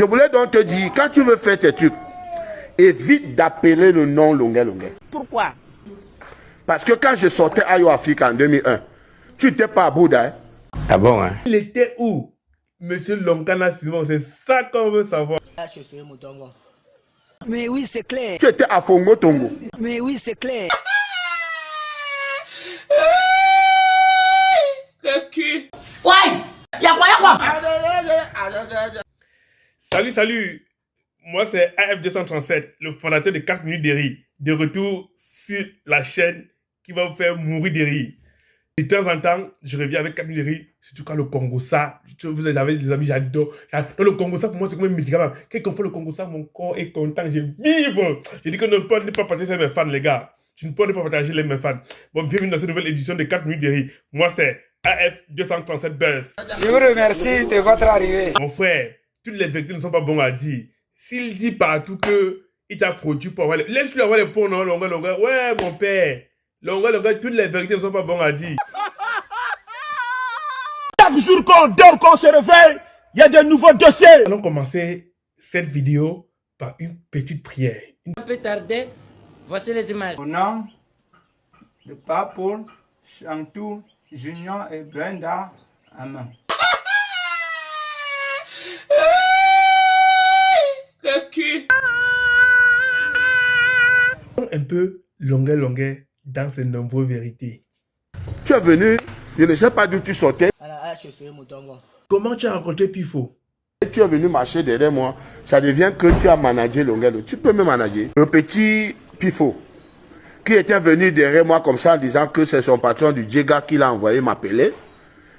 Je voulais donc te dire, quand tu veux faire tes trucs, évite d'appeler le nom Longuet Longuet. Pourquoi? Parce que quand je sortais à Yo Afrique en 2001, tu n'étais pas à Bouddha. Hein? Ah bon, hein? Il était où, Monsieur Lonkana Simon? C'est ça qu'on veut savoir. Mais oui, c'est clair. Tu étais à Fongo Tongo. Mais oui, c'est clair. Salut, salut. Moi, c'est AF237, le fondateur de 4 minutes de rire. De retour sur la chaîne qui va vous faire mourir de rire. De temps en temps, je reviens avec 4 minutes de rire, surtout quand le Congo ça. Vous avez des amis, j'adore. Le Congo ça, pour moi, c'est comme un médicament. Quand comprend le Congo ça, mon corps est content, je vibre. Je dis que ne peux pas partager mes fans, les gars. Je ne peux pas partager mes fans. Bon, bienvenue dans cette nouvelle édition de 4 minutes de rire. Moi, c'est AF237 Buzz. Je vous remercie de votre arrivée. Mon frère, toutes les vérités ne sont pas bonnes à dire. S'il dit partout que il t'a produit pour avoir les... Laisse-lui avoir les points, non, longueur. Ouais, mon père. Longueur, toutes les vérités ne sont pas bonnes à dire. Chaque jour qu'on dort, qu'on se réveille, il y a de nouveaux dossiers. Allons commencer cette vidéo par une petite prière. Un peu tardé, voici les images. Au nom de Paul, Chantou, Junior et Brenda, Amen. Un peu longueur dans ses nombreuses vérités. Tu es venu, je ne sais pas d'où tu sortais. Comment tu as rencontré Pifo? Et tu es venu marcher derrière moi. Ça devient que tu as managé Longuet. Tu peux me manager. Le petit Pifo, qui était venu derrière moi comme ça en disant que c'est son patron du Djega qui l'a envoyé m'appeler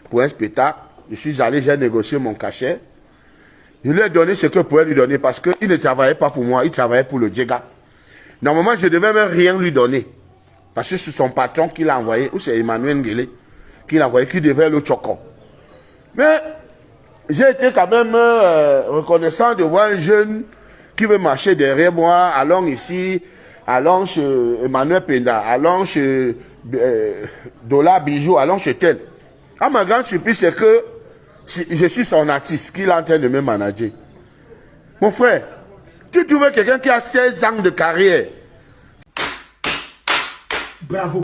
pour un spectacle. Je suis allé, j'ai négocié mon cachet. Je lui ai donné ce que je pouvais lui donner parce qu'il ne travaillait pas pour moi, il travaillait pour le Djega. Normalement, je ne devais même rien lui donner. Parce que c'est son patron qui l'a envoyé, ou c'est Emmanuel Nguélé qui l'a envoyé, qui devait le choco. Mais j'ai été quand même reconnaissant de voir un jeune qui veut marcher derrière moi, allons ici, allons chez Emmanuel Penda, allons chez Dola Bijou, allons chez tel. À ma grande surprise, c'est que je suis son artiste, qu'il est en train de me manager. Mon frère, tu trouves quelqu'un qui a 16 ans de carrière. Bravo.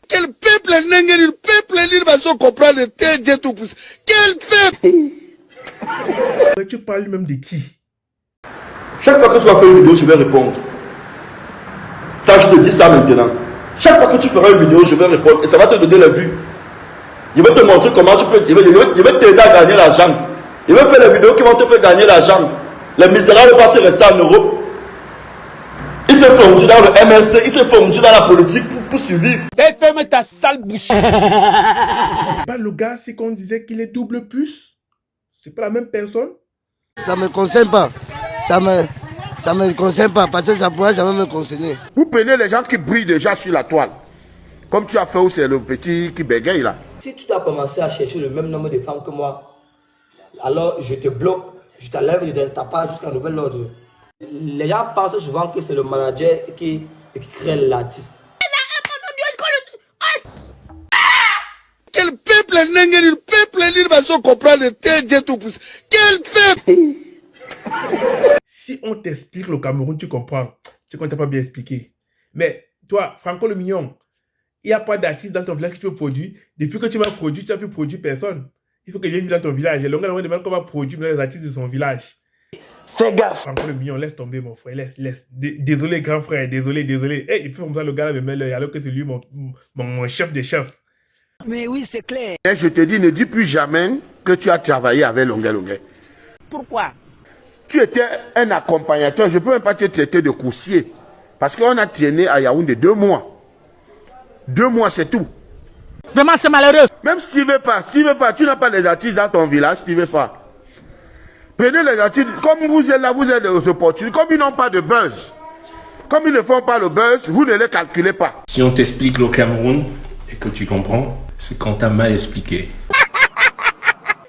Quel peuple est n'engagé, le peuple est libre à se comprendre le TG tout pouce. Quel peuple. Tu parles même de qui? Chaque fois que tu vas faire une vidéo, je vais répondre. Ça, je te dis ça maintenant. Chaque fois que tu feras une vidéo, je vais répondre et ça va te donner la vue. Je vais te montrer comment tu peux. Je vais t'aider à gagner l'argent. Je vais faire les vidéos qui vont te faire gagner l'argent. Les misérables vont te rester en Europe. Il s'est fondu dans le MRC, il s'est fondu dans la politique pour survivre. Ferme ta sale bouche. Pas le gars, c'est qu'on disait qu'il est double plus. C'est pas la même personne. Ça me concerne pas. Ça me concerne pas parce que ça pourrait jamais me concerner. Vous prenez les gens qui brillent déjà sur la toile. Comme tu as fait où c'est le petit qui bégaye là. Si tu dois commencer à chercher le même nombre de femmes que moi, alors je te bloque, je t'enlève de ta part jusqu'à nouvel ordre. Les gens pensent souvent que c'est le manager qui crée l'artiste. Quel peuple est n'engagé, le peuple est libre à se comprendre le TG tout pouce. Quel peuple. Si on t'explique le Cameroun, tu comprends. C'est qu'on t'a pas bien expliqué. Mais toi, Franco le Mignon, il n'y a pas d'artiste dans ton village que tu peux produire. Depuis que tu m'as produit, tu n'as plus produit personne. Il faut que je vienne dans ton village. Et Longuet demande qu'on va produire les artistes de son village. Fais gaffe. Franco le Mignon, laisse tomber mon frère, laisse. Désolé grand frère, désolé. Hey, il fait comme ça, le gars là me met l'œil alors que c'est lui mon chef des chefs. Mais oui, c'est clair. Et je te dis, ne dis plus jamais que tu as travaillé avec Longuet. Pourquoi? Tu étais un accompagnateur, je ne peux même pas te traiter de coursier. Parce qu'on a traîné à Yaoundé 2 mois. 2 mois, c'est tout. Vraiment, c'est malheureux. Même Steve Fa, tu n'as pas les artistes dans ton village, Steve Fa. Prenez les artistes, comme vous êtes là, vous êtes aux opportunités, comme ils n'ont pas de buzz. Comme ils ne font pas le buzz, vous ne les calculez pas. Si on t'explique le Cameroun et que tu comprends, c'est qu'on t'a mal expliqué.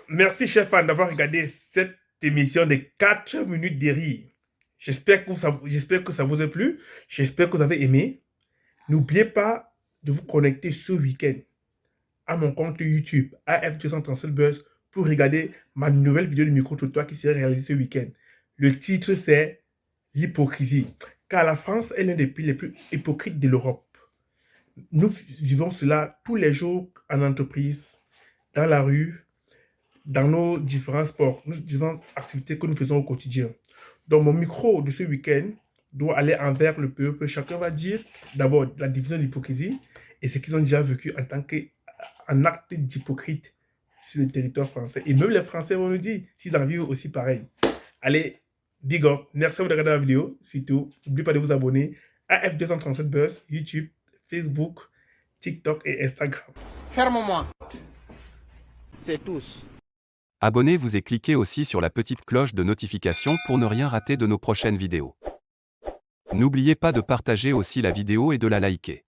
Merci chef Fan d'avoir regardé cette émission de 4 minutes de rire. J'espère que ça vous a plu. J'espère que vous avez aimé. N'oubliez pas de vous connecter ce week-end à mon compte YouTube AF237 Buzz pour regarder ma nouvelle vidéo de micro-trottoir qui sera réalisée ce week-end. Le titre, c'est l'hypocrisie. Car la France est l'un des pays les plus hypocrites de l'Europe. Nous vivons cela tous les jours en entreprise, dans la rue, dans nos différents sports, nos différentes activités que nous faisons au quotidien. Donc, mon micro de ce week-end doit aller envers le peuple. Chacun va dire d'abord la division de l'hypocrisie et ce qu'ils ont déjà vécu en tant qu'un acte d'hypocrite sur le territoire français. Et même les Français vont nous dire s'ils en vivent aussi pareil. Allez, big up. Merci de regarder la vidéo. Surtout, n'oubliez pas de vous abonner à F237 Buzz, YouTube, Facebook, TikTok et Instagram. Ferme-moi. C'est tous. Abonnez-vous et cliquez aussi sur la petite cloche de notification pour ne rien rater de nos prochaines vidéos. N'oubliez pas de partager aussi la vidéo et de la liker.